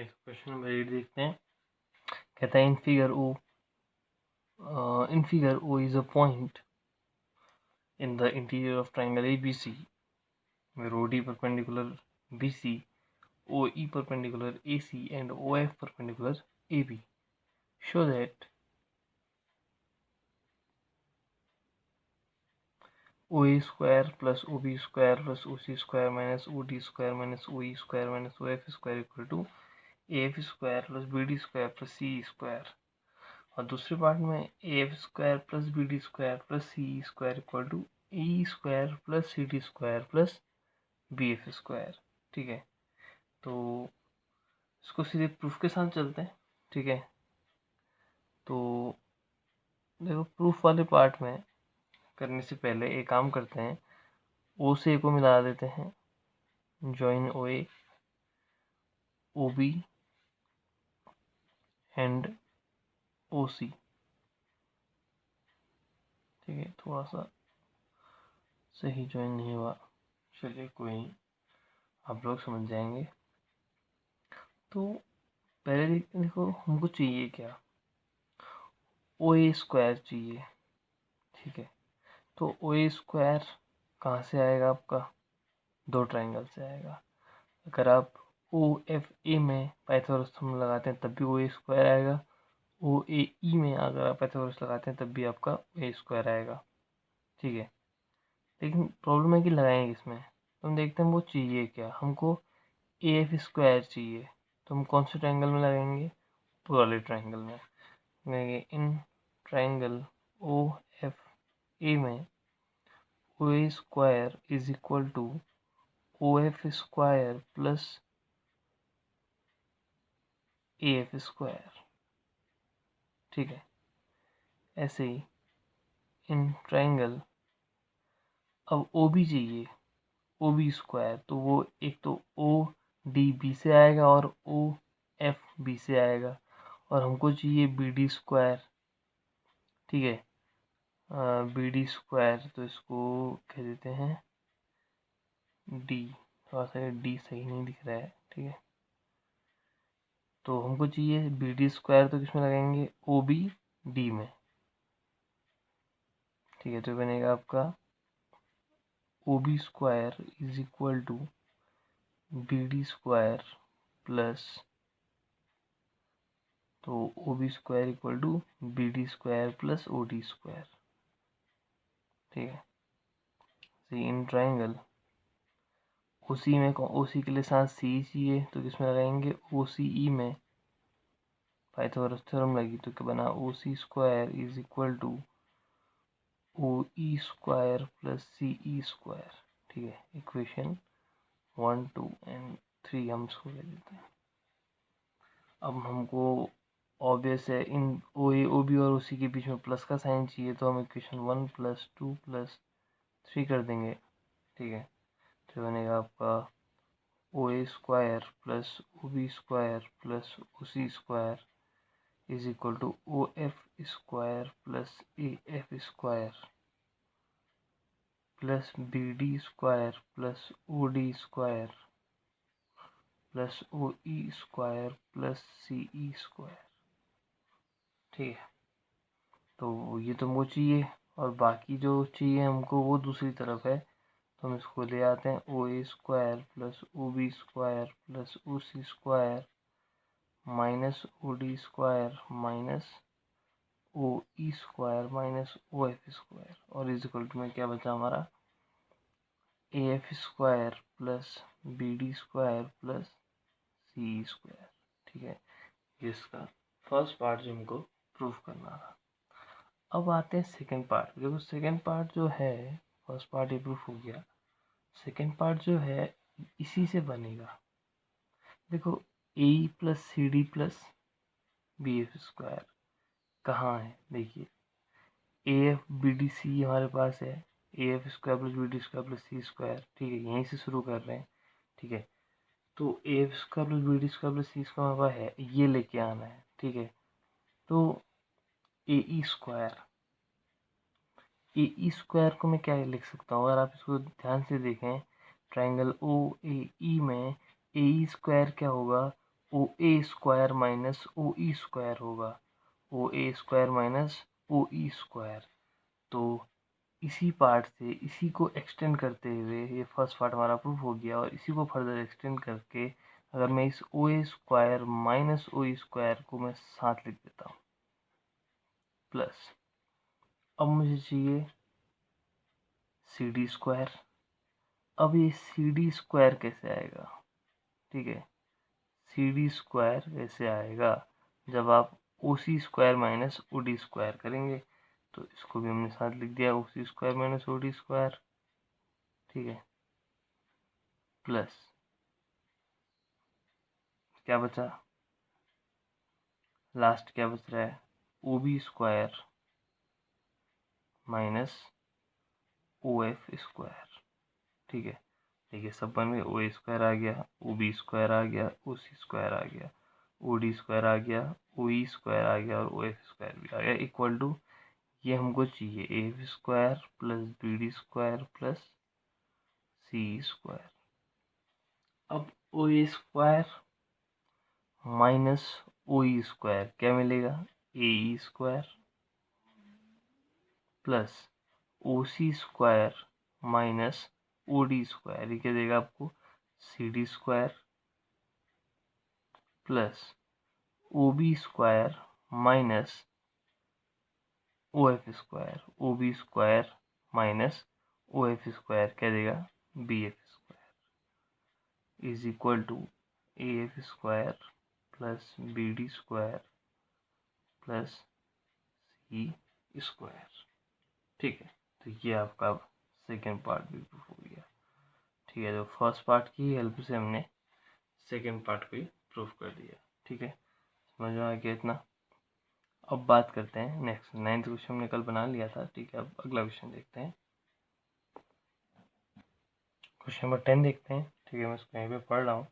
Next question number 8 देखते हैं। कहता है in figure O is a point in the interior of triangle ABC where OD perpendicular BC, OE perpendicular AC and OF perpendicular AB. Show that OA square plus OB square plus OC square minus OD square minus OE square minus OF square equal to AF square plus BD square plus CE square। और दूसरे part में AF square plus BD square plus CE square equal to AE square plus CD square plus BF square. ठीक है, तो इसको सीधे proof के साथ चलते हैं। ठीक है, तो देखो प्रूफ वाले पार्ट में करने से पहले एक काम करते हैं, O से A को मिला देते हैं, join OA OB and OC। ठीक है, थोड़ा सा सही जॉइन नहीं हुआ, चलिए कोई नहीं, आप लोग समझ जाएंगे। तो पहले देखो हमको चाहिए क्या, OA स्क्वायर चाहिए। ठीक है, तो OA स्क्वायर कहाँ से आएगा आपका, दो ट्राइंगल से आएगा। अगर आप OFA में पाइथागोरस थ्योरम लगाते हैं तब भी OA स्क्वायर आएगा, OAE में अगर आप पाइथागोरस लगाते हैं तब भी आपका OA स्क्वायर आएगा। ठीक है, लेकिन प्रॉब्लम है कि लगाएंगे इसमें, तो हम देखते हैं वो चाहिए क्या, हमको AF स्क्वायर चाहिए। तो हम कौन से ट्राइंगल में लगाएंगे, ऊपर वाले ट्राइंगल में लगाएंगे। इन ट्राइंगल OFA में OA square is equal to OF square plus AF square. ठीक है, ऐसे ही इन ट्राइंगल अब OB चाहिए, OB स्क्वायर, तो वो एक तो ODB से आएगा और OFB से आएगा, और हमको चाहिए BD स्क्वायर। ठीक है, BD स्क्वायर, तो इसको कह देते हैं D, थोड़ा सा D सही नहीं दिख रहा है। ठीक है, तो हमको चाहिए BD स्क्वायर, तो किसमें लगाएंगे, OBD में। ठीक है, तो बनेगा आपका OB square is equal to BD square plus, तो OB square equal to BD square plus OD square. ठीक है, सी इन ट्राइंगल OC में OC के लिए साथ CE चाहिए, तो किसमें लगाएंगे, OCE में। पाइथागोरस थ्योरम लगी तो क्या बना, OC square is equal to OE square plus CE square. ठीक है, इक्वेशन 1, 2 एंड 3 हम इसको ले देते हैं। अब हमको ऑब्वियस है इन OA OB और OC के बीच में प्लस का साइन चाहिए, तो हम इक्वेशन 1 प्लस 2 प्लस 3 कर देंगे। ठीक है, तो बनेगा आपका OA square plus OB square plus OC square is equal to OF square plus AF square plus BD square plus OD square plus OE square plus CE square. ठीक है, तो ये तो मुझे चाहिए, और बाकी जो चाहिए हमको वो दूसरी तरफ है, तो हम इसको ले आते हैं OA square plus OB square plus OC square minus OD square minus OE square minus OF square, और इज इक्वल टू में क्या बचा हमारा, AF square plus BD square plus CE square. ठीक है, ये इसका फर्स्ट पार्ट जो हमको प्रूफ करना था। अब आते हैं सेकंड पार्ट। देखो सेकंड पार्ट जो है, फर्स्ट पार्ट ये प्रूफ हो गया, सेकंड पार्ट जो है इसी से बनेगा। देखो AE plus CD plus BF square कहाँ है, देखिए AF BD C हमारे पास है, AF square plus BD square plus C square. ठीक है, यहीं से शुरू कर रहे हैं। ठीक है, तो AF square plus BD square plus C square हमारे पास है, ये लेके आना है। ठीक है, तो AE स्क्वायर, AE स्क्वायर को मैं क्या लिख सकता हूँ, अगर आप इसको ध्यान से देखें, ट्राइंगल OAE में AE स्क्वायर क्या होगा, ओ A square minus O E square होगा, ओ A square minus O E square. तो इसी पार्ट से इसी को एक्सटेंड करते हुए ये फर्स्ट पार्ट हमारा प्रूफ हो गया, और इसी को फर्दर एक्सटेंड करके अगर मैं इस ओ A square minus O E square को मैं साथ लिख देता हूँ प्लस, अब मुझे चाहिए सी डी स्क्वायर। अब ये सी डी स्क्वायर कैसे आएगा, ठीक है, सी डी स्क्वायर कैसे आएगा जब आप O C square minus O D square करेंगे। तो इसको भी हमने साथ लिख दिया, O C square minus O D square, ठीक है, प्लस क्या बचा, लास्ट क्या बच रहा है, O B square minus O F square, ठीक है। देखिए सब बन गए, ओ ए स्क्वायर आ गया, ओ बी स्क्वायर आ गया, ओ सी स्क्वायर आ गया, ओ डी स्क्वायर आ गया, ओ ई स्क्वायर आ गया, और ओ एफ स्क्वायर भी आ गया, इक्वल टू ये हमको चाहिए A F square plus B D square plus C square. अब O A square minus O E square क्या मिलेगा, A E square plus O C square minus O D square, ये क्या देगा आपको, C D square plus O B square minus O F square, O B square minus O F square क्या देगा, B F square is equal to A F square plus B D square plus C square, ठीक है। तो ये आपका second part भी proof हो गया, ठीक है। तो फर्स्ट पार्ट की हेल्प से हमने सेकेंड पार्ट को भी प्रूफ कर दिया, ठीक है, समझ में आ गया इतना। अब बात करते हैं नेक्स्ट, नाइन्थ क्वेश्चन हमने कल बना लिया था, ठीक है। अब अगला क्वेश्चन देखते हैं, क्वेश्चन नंबर 10 देखते हैं, ठीक है। मैं इसको यहीं पे पढ़ रहा हूँ,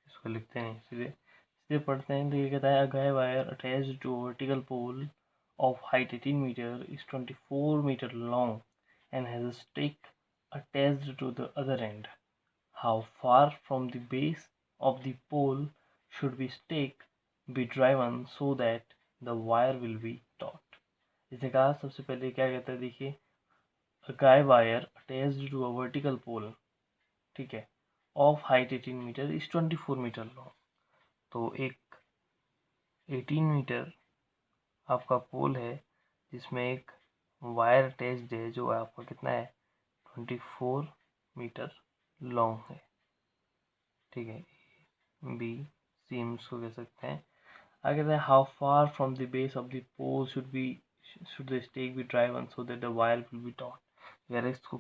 इसको लिखते नहीं, सीधे सीधे पढ़ते हैं। तो ये कहता है, a guy wire attached to vertical pole of height 18 meter is 24 meter long and has a stake attached to the other end. How far from the base of the pole should the stake be driven so that the wire will be taut? इसने कहा सबसे पहले क्या कहता है, देखिए, a guy wire attached to a vertical pole, ठीक है, of height 18 meter is 24 meter long। तो एक 18 मीटर आपका पोल है जिसमें एक वायर अटैच्ड है जो आपका कितना है, 24 मीटर लॉन्ग है, ठीक है। बी सी हम उसको कह सकते हैं। आगे कहते हैं, how far from the base of the pole should the stake be driven so that the wire will be taut. यार इसको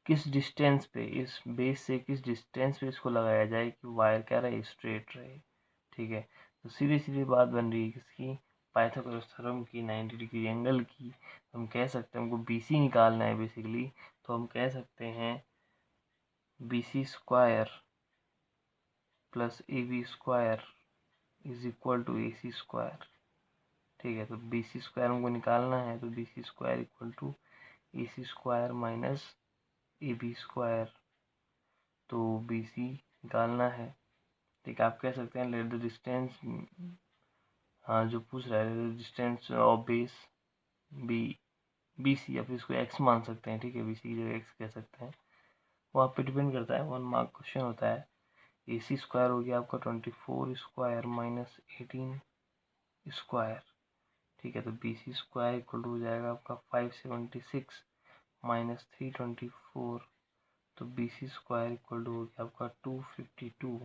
किस डिस्टेंस पे, इस बेस से किस डिस्टेंस पे इसको लगाया जाए कि वायर क्या रहे, स्ट्रेट रहे, ठीक है। तो सीधी सीधी बात बन रही है किसकी, पाइथागोरस थ्योरम की, 90 डिग्री एंगल की। हम कह सकते हैं हमको बी सी निकालना है बेसिकली, तो हम कह सकते हैं B C square plus A B square is equal to A C square, ठीक है। तो बी सी स्क्वायर हमको निकालना है, तो B C square equal to A C square minus A B square. तो बी सी निकालना है, ठीक है। आप कह सकते हैं लेट द डिस्टेंस, हाँ जो पूछ रहा है distance of base B B C, आप इसको एक्स मान सकते हैं, ठीक है, बी सी की जगह एक्स कह सकते हैं। वो आप पे डिपेंड करता है, 1 मार्क क्वेश्चन होता है। ए सी स्क्वायर हो गया आपका 24 स्क्वायर माइनस 18 स्क्वायर, ठीक है। तो B C square equal to हो जाएगा आपका 576 माइनस 324। तो B C square equal to हो गया आपका 252,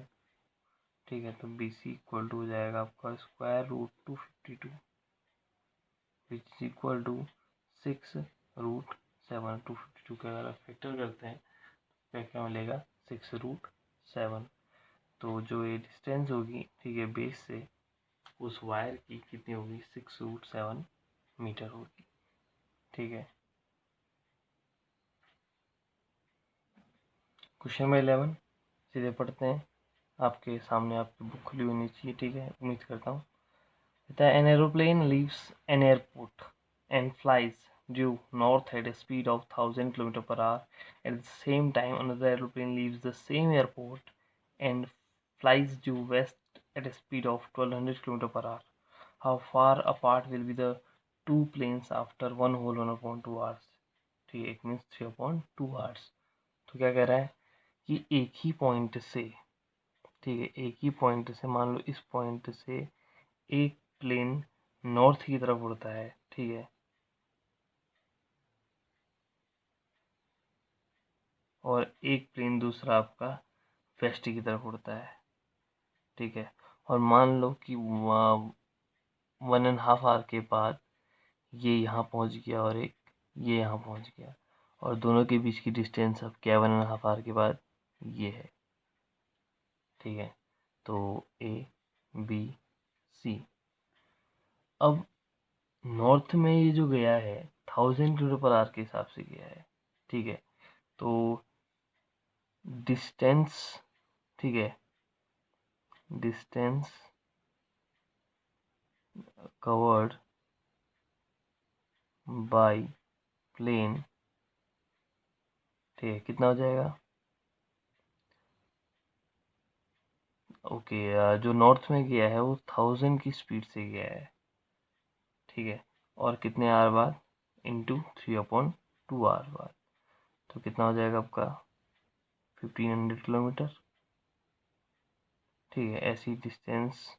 ठीक है। तो बी सी इक्वल टू हो जाएगा आपका square root 252 which is equal to 6√7। 252 का अगर आप फैक्टर करते हैं तो क्या मिलेगा, 6√7। तो जो ये डिस्टेंस होगी, ठीक है, बेस से उस वायर की कितनी होगी, 6√7 मीटर होगी, ठीक है। क्वेश्चन नंबर 11 सीधे पढ़ते हैं, आपके सामने आपकी बुक खुली होनी चाहिए, ठीक है, उम्मीद करता हूँ। कहता है, an aeroplane leaves an airport and flies due north at a speed of 1000 km per hour. At the same time, another aeroplane leaves the same airport and flies due west at a speed of 1200 km per hour. How far apart will be the two planes after 1 whole 1/2 hours? ठीक है, it means 3/2 hours. तो क्या कह रहा है कि एक ही point से, ठीक है, एक ही पॉइंट से, मान लो इस पॉइंट से एक प्लेन नॉर्थ की तरफ उड़ता है, ठीक है, और एक प्लेन दूसरा आपका वेस्ट की तरफ उड़ता है, ठीक है, और मान लो कि 1.5 आवर के बाद ये यहाँ पहुँच गया और एक ये यहाँ पहुँच गया, और दोनों के बीच की डिस्टेंस अब क्या 1.5 आवर के बाद ये है, ठीक है, तो ए बी सी. अब नॉर्थ में ये जो गया है 1000 km पर आवर के हिसाब से गया है, ठीक है, तो डिस्टेंस, ठीक है, डिस्टेंस कवर्ड बाय प्लेन, ठीक है, कितना हो जाएगा? ओके, जो नॉर्थ में गया है वो 1000 की स्पीड से गया है, ठीक है, और कितने आवर बाद? इंटू 3/2 आवर बाद, तो कितना हो जाएगा आपका? 1500 किलोमीटर, ठीक है. ऐसी डिस्टेंस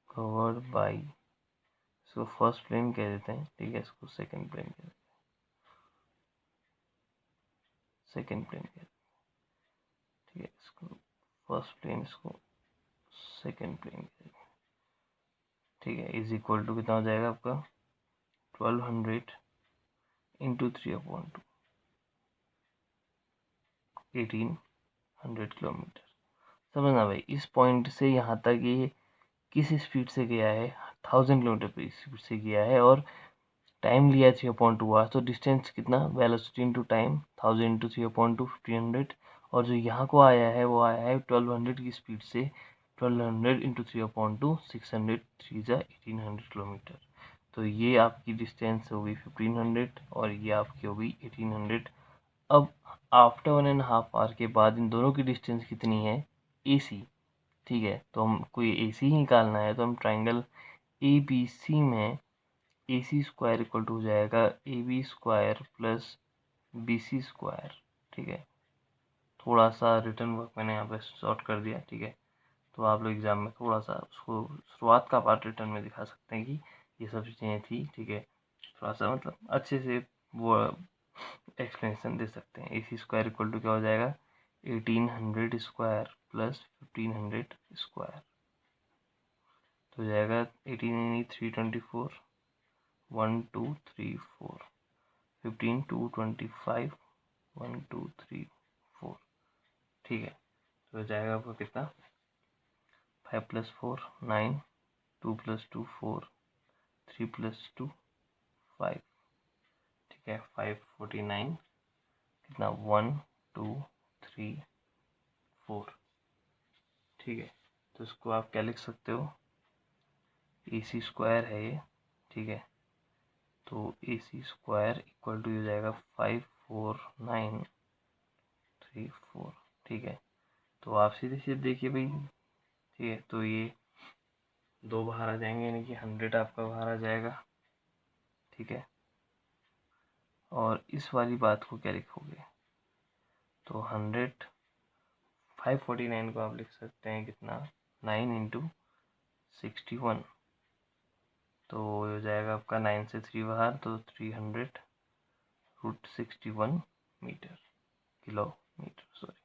कवर्ड बाई, इसको फर्स्ट प्लेन कह देते हैं, ठीक है, इसको सेकंड प्लेन कह देते हैं, सेकंड प्लेन कह देते हैं, ठीक है, इसको फर्स्ट प्लेन, इसको सेकंड प्लेन कह देते हैं, ठीक है, इज इक्वल टू कितना हो जाएगा आपका? 1200 इंटू 3/2, 1800 किलोमीटर. समझना भाई, इस पॉइंट से यहाँ तक ये किस स्पीड से गया है? 1000 किलोमीटर पर स्पीड से गया है, और टाइम लिया है 3/2 आवर. तो डिस्टेंस कितना? वेलोसिटी इंटू टाइम, 1000 इंटू 3/2, 1500, और जो यहाँ को आया है वो आया है 1200 की स्पीड से. 1200 इंटू 3/2, 600, 3 जा 1800 किलोमीटर. तो ये आपकी डिस्टेंस हो गई 1500 और ये आपकी हो गई 1800. अब आफ्टर 1.5 आवर के बाद इन दोनों की डिस्टेंस कितनी है? AC, ठीक है, तो हम कोई AC ही निकालना है, तो हम ट्राइंगल ABC में AC स्क्वायर इक्वल टू हो जाएगा AB square plus BC square, ठीक है. थोड़ा सा रिटर्न वर्क मैंने यहाँ पे शॉर्ट कर दिया, ठीक है, तो आप लोग एग्जाम में थोड़ा सा उसको शुरुआत का पार्ट रिटर्न में दिखा सकते हैं कि ये सब चीज़ें थी, ठीक है, थोड़ा सा मतलब अच्छे से वो एक्सप्लेनेशन दे सकते हैं. AC स्क्वायर इक्वल टू क्या हो जाएगा? 1800 स्क्वायर प्लस 1500 स्क्वायर, तो हो जाएगा 18 324, 1 2 3 4, 15 2 25, 1 2 3 4, ठीक है, तो हो जाएगा आपका कितना? 5 + 4 9, 2 + 2 4, 3 + 2 5, ठीक है, 549, कितना? 1 2 3 4, ठीक है, तो इसको आप क्या लिख सकते हो? AC स्क्वायर है ये, ठीक है, तो AC स्क्वायर इक्वल टू हो जाएगा 54934, ठीक है, तो आप सीधे सीधे देखिए भाई, ठीक है, तो ये दो बाहर आ जाएंगे, यानी कि 100 आपका बाहर आ जाएगा, ठीक है, और इस वाली बात को क्या लिखोगे? तो 100, 549 को आप लिख सकते हैं कितना? 9 इंटू 61, तो हो जाएगा आपका 9 से 3 बाहर, तो 300√61 मीटर, किलोमीटर सॉरी,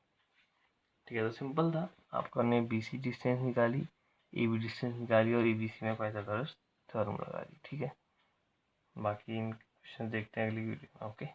ठीक है. तो सिंपल था, आपका ने BC डिस्टेंस निकाली, AB डिस्टेंस निकाली, और ABC में पाइथागोरस थ्योरम लगा दी, ठीक है. बाकी इन क्वेश्चन देखते हैं अगली वीडियो में. ओके.